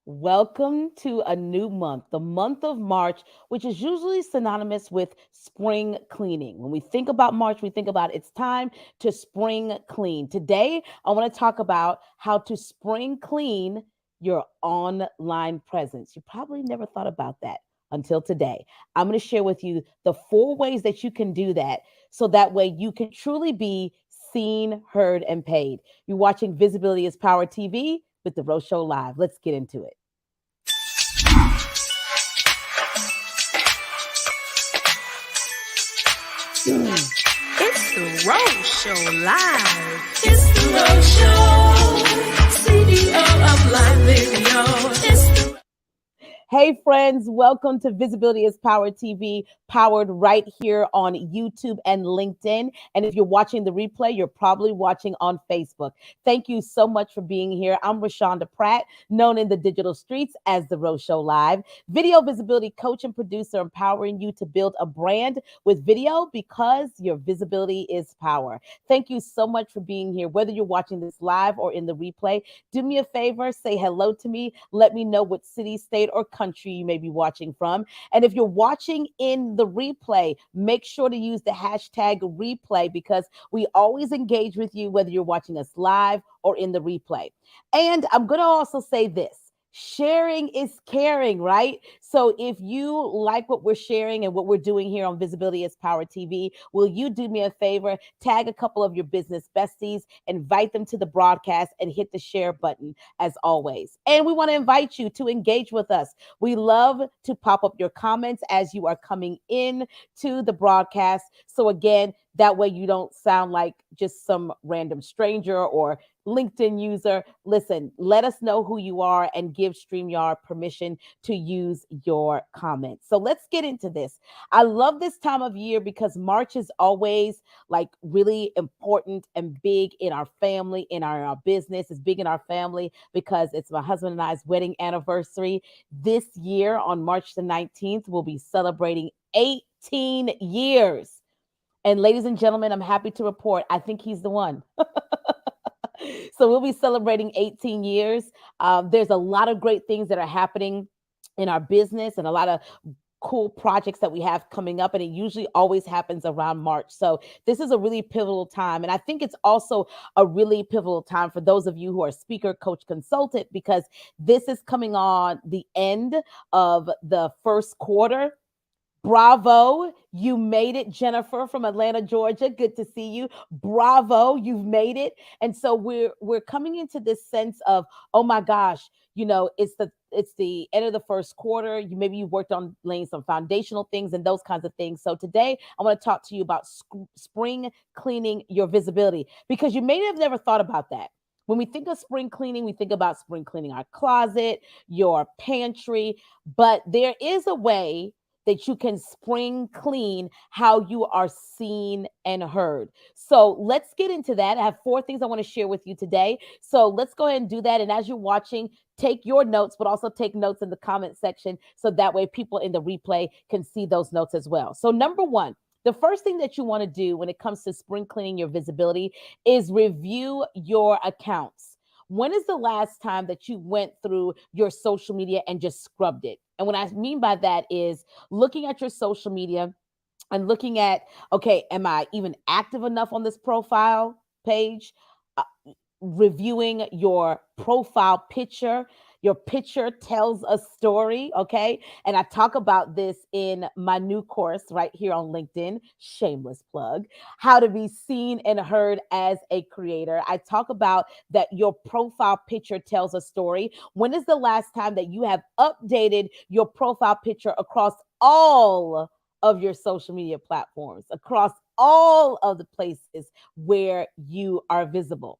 Welcome to a new month, the month of March, which is usually synonymous with spring cleaning. When we think about March, we think about it's time to spring clean. Today, I want to talk about how to spring clean your online presence. You probably never thought about that until today. I'm going to share with you the 4 ways that you can do that so that way you can truly be seen, heard, and paid. You're watching Visibility is Power TV with the Rose Show Live. Let's get into it. It's the Rose Show Live. It's the Rose Show, CEO of Live Video. Hey, friends, welcome to Visibility is Power TV, powered right here on YouTube and LinkedIn. And if you're watching the replay, you're probably watching on Facebook. Thank you so much for being here. I'm Rashonda Pratt, known in the digital streets as The Rose Show Live, video visibility coach and producer, empowering you to build a brand with video because your visibility is power. Thank you so much for being here. Whether you're watching this live or in the replay, do me a favor, say hello to me. Let me know what city, state, or country you may be watching from. And if you're watching in the replay, make sure to use the hashtag replay because we always engage with you, whether you're watching us live or in the replay. And I'm going to also say this. Sharing is caring, right? So if you like what we're sharing and what we're doing here on Visibility is Power TV, will you do me a favor? Tag a couple of your business besties, invite them to the broadcast, and hit the share button as always. And we want to invite you to engage with us. We love to pop up your comments as you are coming in to the broadcast. So again, that way you don't sound like just some random stranger or LinkedIn user. Listen, let us know who you are and give StreamYard permission to use your comments. So let's get into this. I love this time of year because March is always like really important and big in our family, in our business. It's big in our family because it's my husband and I's wedding anniversary. This year on March the 19th, we'll be celebrating 18 years. And ladies and gentlemen, I'm happy to report, I think he's the one. So we'll be celebrating 18 years. There's a lot of great things that are happening in our business and a lot of cool projects that we have coming up, and it usually always happens around March. So this is a really pivotal time, and I think it's also a really pivotal time for those of you who are speaker, coach, consultant, because this is coming on the end of the first quarter. Bravo, you made it, Jennifer from Atlanta, Georgia. Good to see you. Bravo, you've made it. And so we're coming into this sense of, oh my gosh, it's the end of the first quarter. Maybe you worked on laying some foundational things and those kinds of things. So today I want to talk to you about spring cleaning your visibility because you may have never thought about that. When we think of spring cleaning, we think about spring cleaning our closet, your pantry, but there is a way that you can spring clean how you are seen and heard. So let's get into that. I have 4 things I want to share with you today. So let's go ahead and do that. And as you're watching, take your notes, but also take notes in the comment section so that way people in the replay can see those notes as well. So number one, the first thing that you want to do when it comes to spring cleaning your visibility is review your accounts. When is the last time that you went through your social media and just scrubbed it? And what I mean by that is looking at your social media and looking at, okay, am I even active enough on this profile page? Uh, Reviewing your profile picture. Your picture tells a story, okay? And I talk about this in my new course right here on LinkedIn, shameless plug, how to be seen and heard as a creator. I talk about that your profile picture tells a story. When is the last time that you have updated your profile picture across all of your social media platforms, across all of the places where you are visible?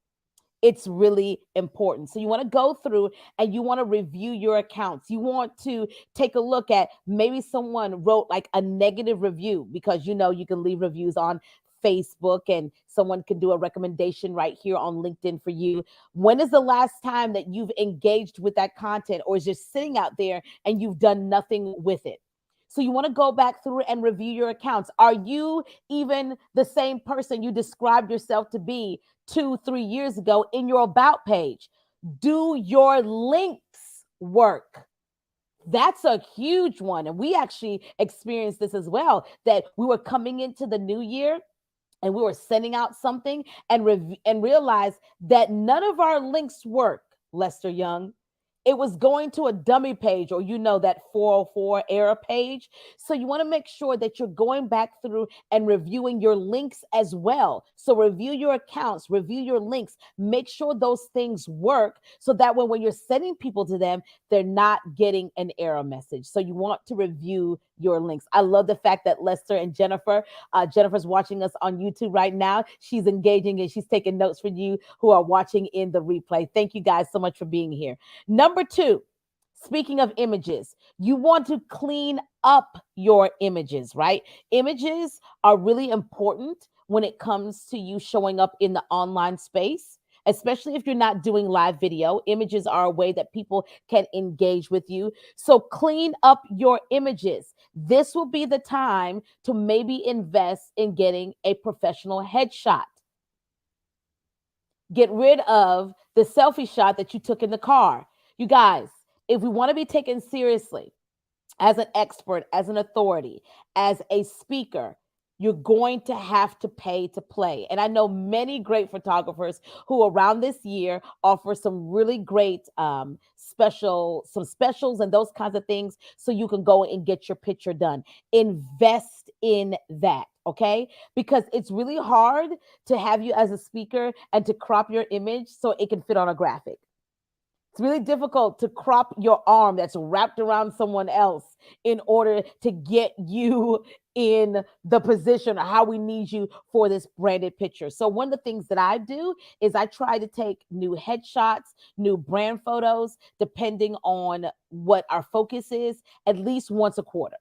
It's really important. So you want to go through and you want to review your accounts. You want to take a look at maybe someone wrote like a negative review because you can leave reviews on Facebook and someone can do a recommendation right here on LinkedIn for you. When is the last time that you've engaged with that content or is just sitting out there and you've done nothing with it? So you want to go back through and review your accounts. Are you even the same person you described yourself to be 2, 3 years ago in your about page? Do your links work. That's a huge one. And we actually experienced this as well, that we were coming into the new year and we were sending out something and and realized that none of our links work, Lester Young. It was going to a dummy page, or that 404 error page. So you want to make sure that you're going back through and reviewing your links as well. So review your accounts, review your links, make sure those things work, so that when you're sending people to them, they're not getting an error message. So you want to review your links. I love the fact that Lester and Jennifer's watching us on YouTube right now. She's engaging and she's taking notes for you who are watching in the replay. Thank you guys so much for being here. Number two, speaking of images, you want to clean up your images, right? Images are really important when it comes to you showing up in the online space. Especially if you're not doing live video, images are a way that people can engage with you. So clean up your images. This will be the time to maybe invest in getting a professional headshot. Get rid of the selfie shot that you took in the car. You guys, if we want to be taken seriously as an expert, as an authority, as a speaker, you're going to have to pay to play. And I know many great photographers who around this year offer some really great some specials and those kinds of things, so you can go and get your picture done. Invest in that. Okay, because it's really hard to have you as a speaker and to crop your image so it can fit on a graphic. It's really difficult to crop your arm that's wrapped around someone else in order to get you in the position or how we need you for this branded picture. So one of the things that I do is I try to take new headshots, new brand photos, depending on what our focus is, at least once a quarter.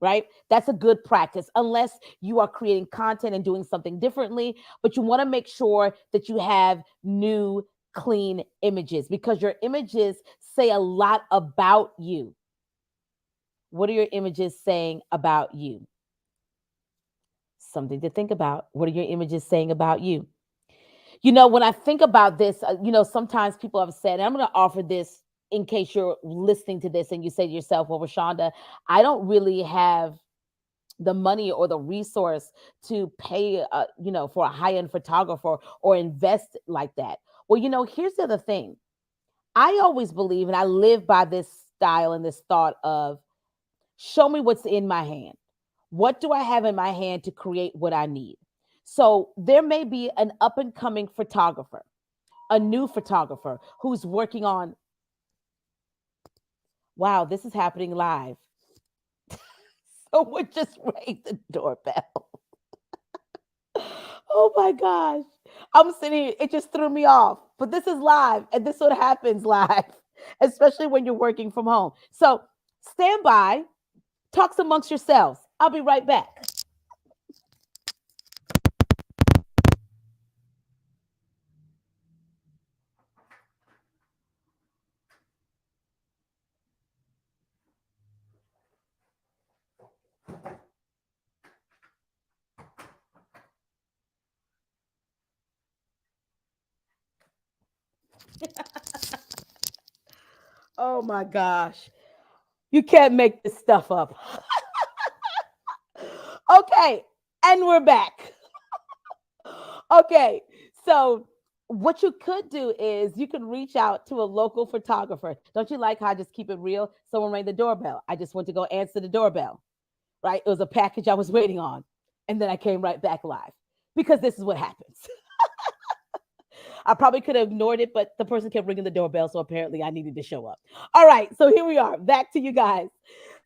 Right? That's a good practice, unless you are creating content and doing something differently. But you want to make sure that you have new, clean images, because your images say a lot about you. What are your images saying about you? Something to think about. What are your images saying about you? When I think about this, sometimes people have said, and I'm going to offer this in case you're listening to this and you say to yourself, well, Rashonda, I don't really have the money or the resource to pay, for a high-end photographer or invest like that. Well, here's the other thing. I always believe, and I live by this style and this thought of, show me what's in my hand. What do I have in my hand to create what I need? So there may be an up and coming photographer, a new photographer who's working on, wow, this is happening live. Someone just rang the doorbell. Oh my gosh. I'm sitting here, it just threw me off. But this is live, and this is what happens live, especially when you're working from home. So stand by, talks amongst yourselves. I'll be right back. Oh my gosh. You can't make this stuff up. Okay. And we're back. Okay. So, what you could do is you can reach out to a local photographer. Don't you like how I just keep it real? Someone rang the doorbell. I just went to go answer the doorbell, right? It was a package I was waiting on. And then I came right back live, because this is what happens. I probably could have ignored it, but the person kept ringing the doorbell. So apparently I needed to show up. All right. So here we are. Back to you guys.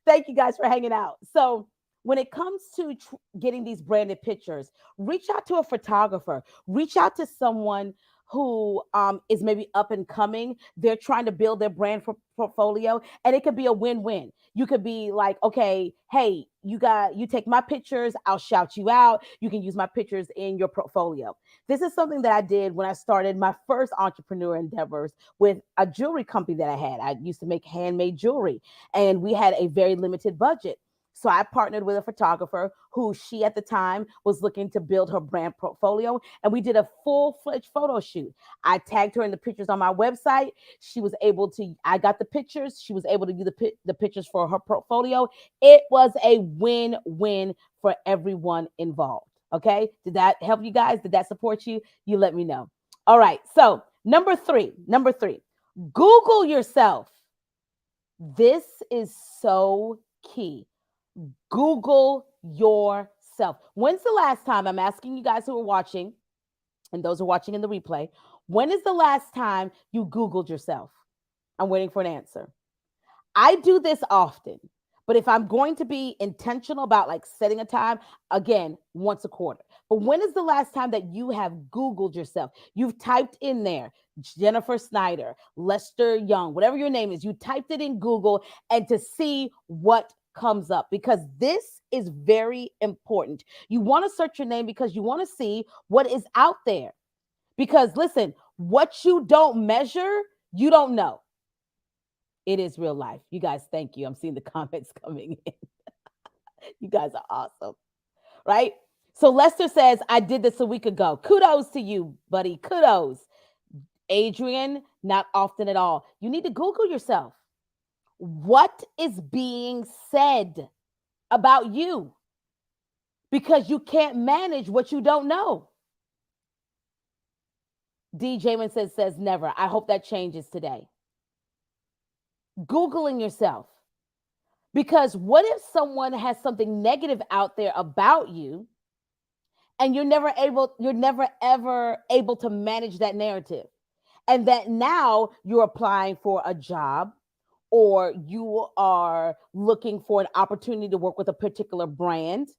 Thank you guys for hanging out. So when it comes to getting these branded pictures, reach out to a photographer, reach out to someone who is maybe up and coming. They're trying to build their brand portfolio, and it could be a win-win. You could be like, okay, hey, you take my pictures, I'll shout you out. You can use my pictures in your portfolio. This is something that I did when I started my first entrepreneur endeavors with a jewelry company that I had. I used to make handmade jewelry, and we had a very limited budget. So I partnered with a photographer who she at the time was looking to build her brand portfolio. And we did a full-fledged photo shoot. I tagged her in the pictures on my website. She was able to, I got the pictures. She was able to do the pictures for her portfolio. It was a win-win for everyone involved. Okay. Did that help you guys? Did that support you? You let me know. All right. So number three, Google yourself. This is so key. Google yourself. When's the last time, I'm asking you guys who are watching and those who are watching in the replay, when is the last time you Googled yourself? I'm waiting for an answer. I do this often, but if I'm going to be intentional about like setting a time, again, once a quarter. But when is the last time that you have Googled yourself? You've typed in there Jennifer Snyder, Lester Young, whatever your name is, you typed it in Google and to see what comes up because this is very important. You want to search your name because you want to see what is out there. Because listen, what you don't measure, you don't know. It is real life. You guys, thank you. I'm seeing the comments coming in. You guys are awesome, right? So Lester says, I did this a week ago. Kudos to you, buddy. Kudos. Adrian, not often at all. You need to Google yourself. What is being said about you? Because you can't manage what you don't know. D. Jamin says never. I hope that changes today. Googling yourself. Because what if someone has something negative out there about you and you're never ever able to manage that narrative? And that now you're applying for a job or you are looking for an opportunity to work with a particular brand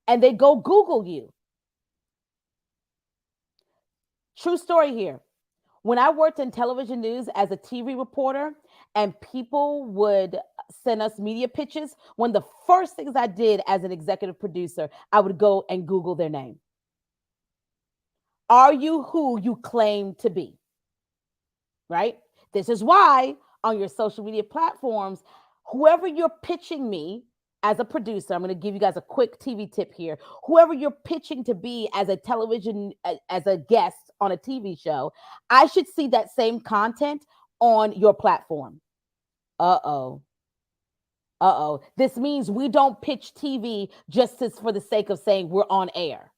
and they go Google you. True story here. When I worked in television news as a TV reporter and people would send us media pitches, one of the first things I did as an executive producer, I would go and Google their name. Are you who you claim to be? Right? This is why on your social media platforms, whoever you're pitching me as a producer, I'm going to give you guys a quick TV tip here. Whoever you're pitching to be as a television, as a guest on a TV show, I should see that same content on your platform. Uh-oh. Uh-oh. This means we don't pitch TV just for the sake of saying we're on air.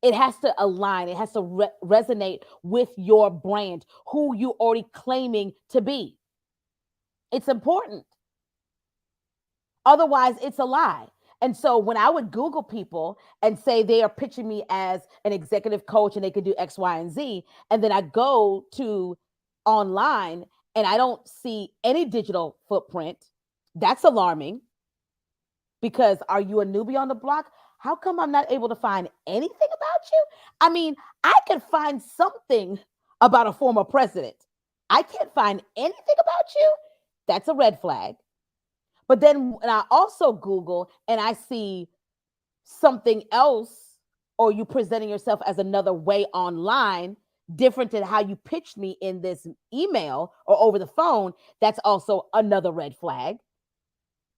It has to align. It has to resonate with your brand, who you're already claiming to be. It's important. Otherwise, it's a lie. And so when I would Google people and say they are pitching me as an executive coach and they could do X, Y, and Z, and then I go to online and I don't see any digital footprint, that's alarming. Because are you a newbie on the block? How come I'm not able to find anything about you? I mean, I can find something about a former president. I can't find anything about you. That's a red flag. But then when I also Google and I see something else, or you presenting yourself as another way online, different than how you pitched me in this email or over the phone, that's also another red flag,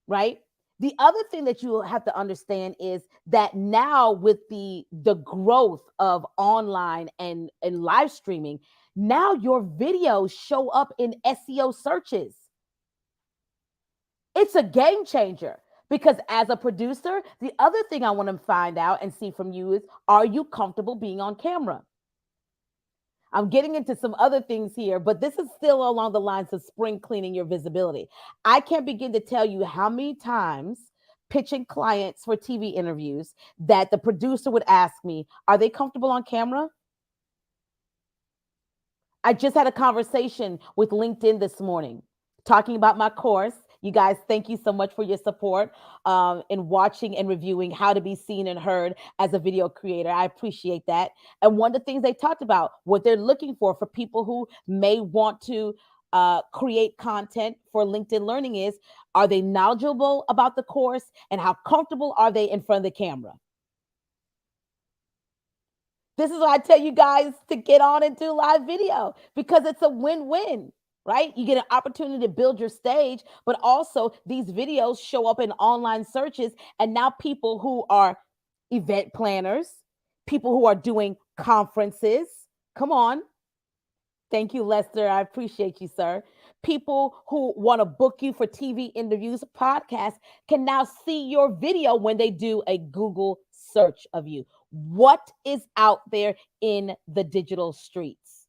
right? The other thing that you have to understand is that now with the growth of online and live streaming, now your videos show up in SEO searches. It's a game changer because as a producer, the other thing I want to find out and see from you is, are you comfortable being on camera? I'm getting into some other things here, but this is still along the lines of spring cleaning your visibility. I can't begin to tell you how many times pitching clients for TV interviews that the producer would ask me, are they comfortable on camera? I just had a conversation with LinkedIn this morning talking about my course. You guys, thank you so much for your support in watching and reviewing how to be seen and heard as a video creator. I appreciate that. And one of the things they talked about, what they're looking for people who may want to create content for LinkedIn Learning is, are they knowledgeable about the course and how comfortable are they in front of the camera? This is why I tell you guys to get on and do live video because it's a win-win. right? You get an opportunity to build your stage, but also these videos show up in online searches. And now people who are event planners, people who are doing conferences, come on. Thank you, Lester. I appreciate you, sir. People who want to book you for TV interviews, podcasts can now see your video when they do a Google search of you. What is out there in the digital streets?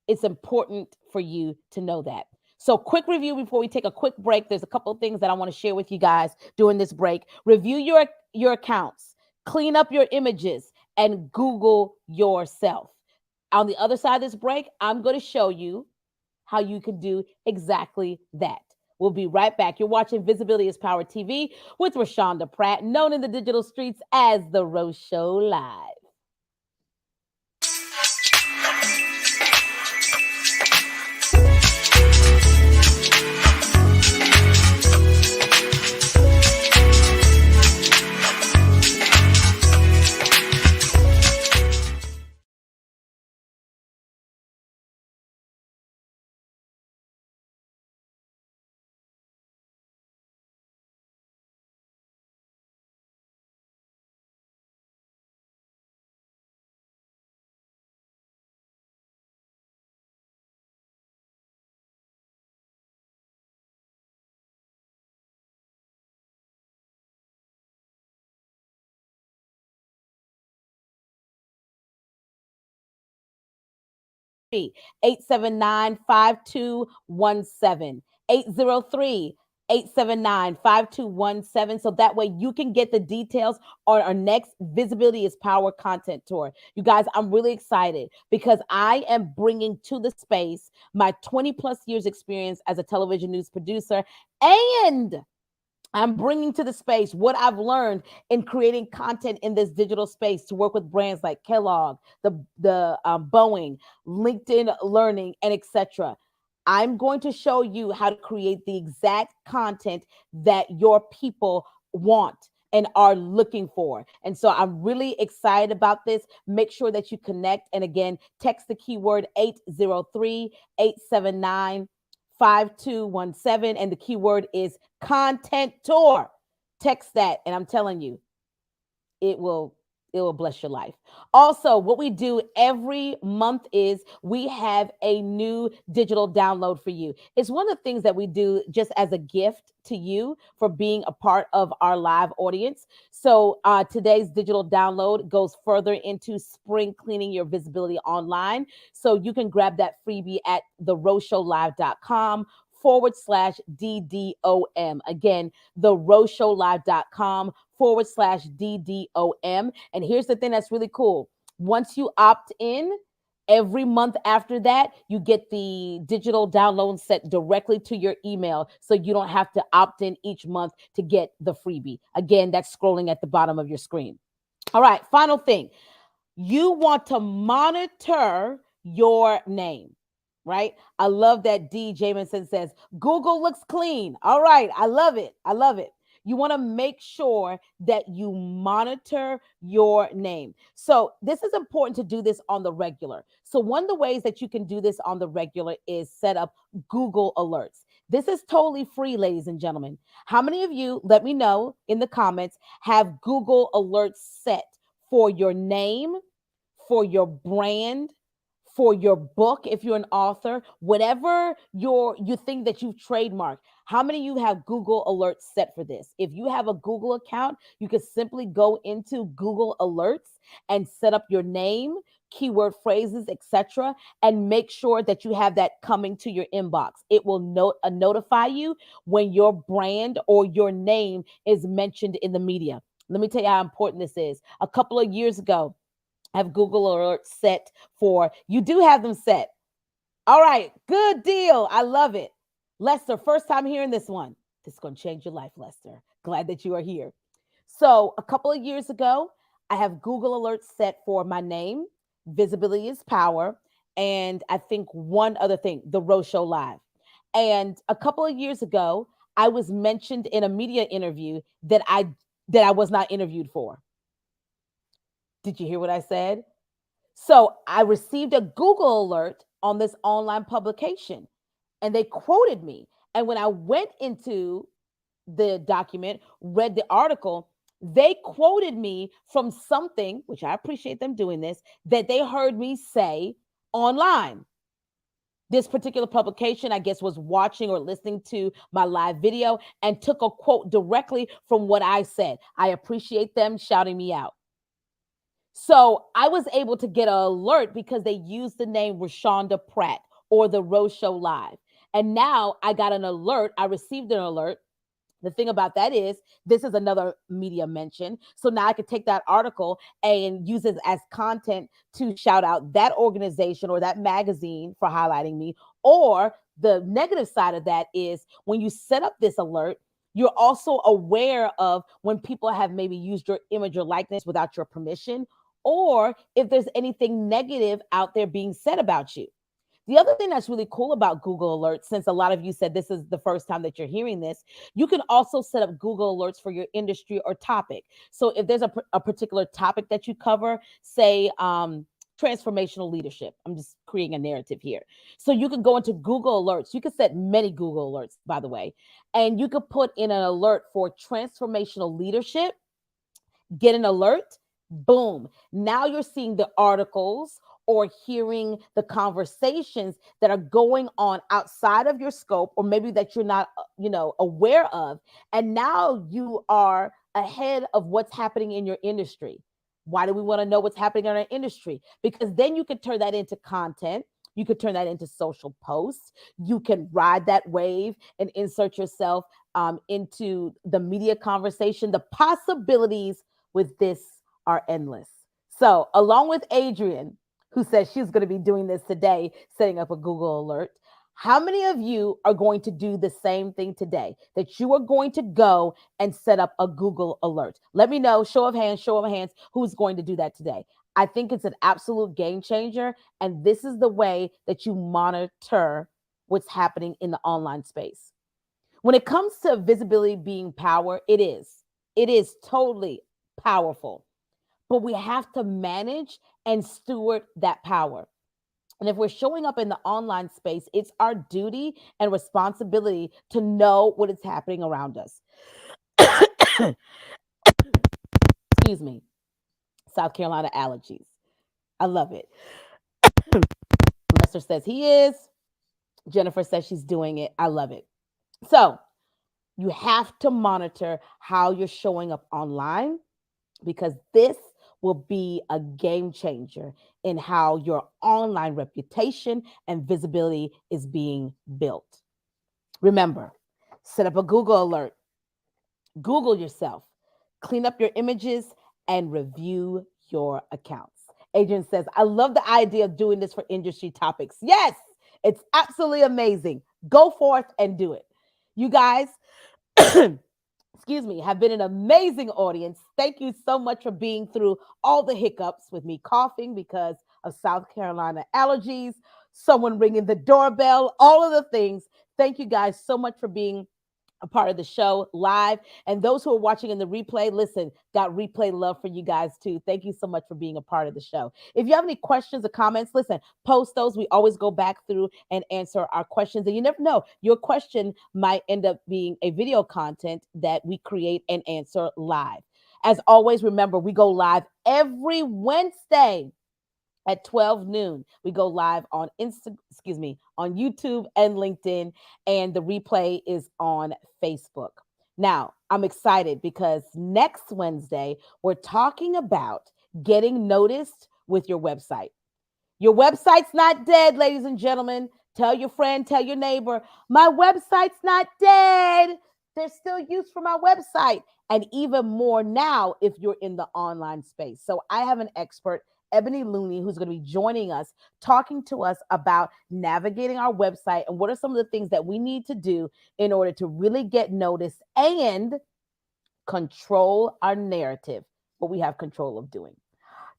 It's important for you to know that. So, quick review before we take a quick break. There's a couple of things that I want to share with you guys during this break. Review your accounts, clean up your images, and Google yourself. On the other side of this break, I'm going to show you how you can do exactly that. We'll be right back. You're watching Visibility is Power TV with Rashonda Pratt, known in the digital streets as The Rose Show Live. 879-5217. 803-879-5217. So that way you can get the details on our next Visibility is Power content tour. You guys, I'm really excited because I am bringing to the space my 20 plus years experience as a television news producer, and I'm bringing to the space what I've learned in creating content in this digital space to work with brands like Kellogg, the Boeing, LinkedIn Learning, and etc. I'm going to show you how to create the exact content that your people want and are looking for. And so I'm really excited about this. Make sure that you connect. And again, text the keyword 803-879-5217, and the keyword is content tour. Text that, and I'm telling you, it will bless your life. Also, what we do every month is we have a new digital download for you. It's one of the things that we do just as a gift to you for being a part of our live audience. So today's digital download goes further into spring cleaning your visibility online. So you can grab that freebie at theroseshowlive.com/DDOM. Again, theroseshowlive.com/DDOM. And here's the thing that's really cool. Once you opt in, every month after that, you get the digital download set directly to your email. So you don't have to opt in each month to get the freebie. Again, that's scrolling at the bottom of your screen. All right, final thing. You want to monitor your name, right? I love that D. Jamison says, Google looks clean. All right, I love it. I love it. You want to make sure that you monitor your name. So, this is important to do this on the regular. So, one of the ways that you can do this on the regular is set up Google alerts. This is totally free, ladies and gentlemen. How many of you, let me know in the comments, have Google alerts set for your name, for your brand, for your book if you're an author, whatever you think that you've trademarked? How many of you have Google alerts set for this? If you have a Google account, you can simply go into Google alerts and set up your name, keyword phrases, etc., and make sure that you have that coming to your inbox. It will notify you when your brand or your name is mentioned in the media. Let me tell you how important this is. A couple of years ago, I have Google alerts set for, you do have them set. All right, good deal. I love it. Lester, first time hearing this one. This is going to change your life, Lester. Glad that you are here. So, a couple of years ago, I have Google alerts set for my name, Visibility is Power, and I think one other thing, The Rose Show Live. And a couple of years ago, I was mentioned in a media interview that I was not interviewed for. Did you hear what I said? So I received a Google alert on this online publication. and they quoted me. And when I went into the document, read the article, they quoted me from something, which I appreciate them doing this, that they heard me say online. This particular publication, I guess, was watching or listening to my live video and took a quote directly from what I said. I appreciate them shouting me out. So I was able to get an alert because they used the name Rashonda Pratt or the Rose Show Live. And now I got an alert. I received an alert. The thing about that is, this is another media mention. So now I could take that article and use it as content to shout out that organization or that magazine for highlighting me. Or the negative side of that is when you set up this alert, you're also aware of when people have maybe used your image or likeness without your permission, or if there's anything negative out there being said about you. The other thing that's really cool about Google Alerts, since a lot of you said this is the first time that you're hearing this, you can also set up Google Alerts for your industry or topic. So if there's a particular topic that you cover, say transformational leadership, I'm just creating a narrative here. So you can go into Google Alerts. You can set many Google Alerts, by the way, and you could put in an alert for transformational leadership, get an alert, boom. Now you're seeing the articles or hearing the conversations that are going on outside of your scope, or maybe that you're not, aware of. And now you are ahead of what's happening in your industry. Why do we want to know what's happening in our industry? Because then you can turn that into content. You could turn that into social posts. You can ride that wave and insert yourself into the media conversation. The possibilities with this are endless. So, along with Adrienne, who says she's going to be doing this today, setting up a Google alert, how many of you are going to do the same thing today? That you are going to go and set up a Google alert? Let me know, show of hands, who's going to do that today. I think it's an absolute game changer. And this is the way that you monitor what's happening in the online space. When it comes to visibility being power, it is. It is totally powerful. But we have to manage and steward that power. And if we're showing up in the online space, it's our duty and responsibility to know what is happening around us. Excuse me. South Carolina allergies. I love it. Lester says he is. Jennifer says she's doing it. I love it. So you have to monitor how you're showing up online, because this will be a game changer in how your online reputation and visibility is being built. Remember, set up a Google alert, Google yourself, clean up your images, and review your accounts. Adrian says, I love the idea of doing this for industry topics. Yes, it's absolutely amazing. Go forth and do it. You guys, excuse me, have been an amazing audience. Thank you so much for being through all the hiccups with me coughing because of South Carolina allergies, someone ringing the doorbell, all of the things. Thank you guys so much for being a part of the show live. And those who are watching in the replay, listen, got replay love for you guys too. Thank you so much for being a part of the show. If you have any questions or comments, listen, post those. We always go back through and answer our questions. And you never know, your question might end up being a video content that we create and answer live. As always, remember, we go live every Wednesday at 12 noon. We go live on on YouTube and LinkedIn, and the replay is on Facebook. Now, I'm excited because next Wednesday, we're talking about getting noticed with your website. Your website's not dead, ladies and gentlemen. Tell your friend, tell your neighbor, my website's not dead. There's still use for my website. And even more now if you're in the online space. So I have an expert, Ebony Looney, who's going to be joining us, talking to us about navigating our website and what are some of the things that we need to do in order to really get noticed and control our narrative, what we have control of doing.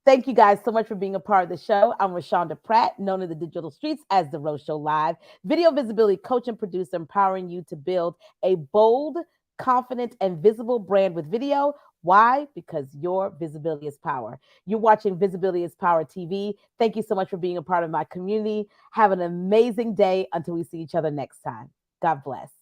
Thank you guys so much for being a part of the show. I'm Rashonda Pratt, known in the digital streets as The Rose Show Live, video visibility coach and producer, empowering you to build a bold, confident, and visible brand with video, Why? Because your visibility is power. You're watching Visibility is Power TV. Thank you so much for being a part of my community. Have an amazing day until we see each other next time. God bless.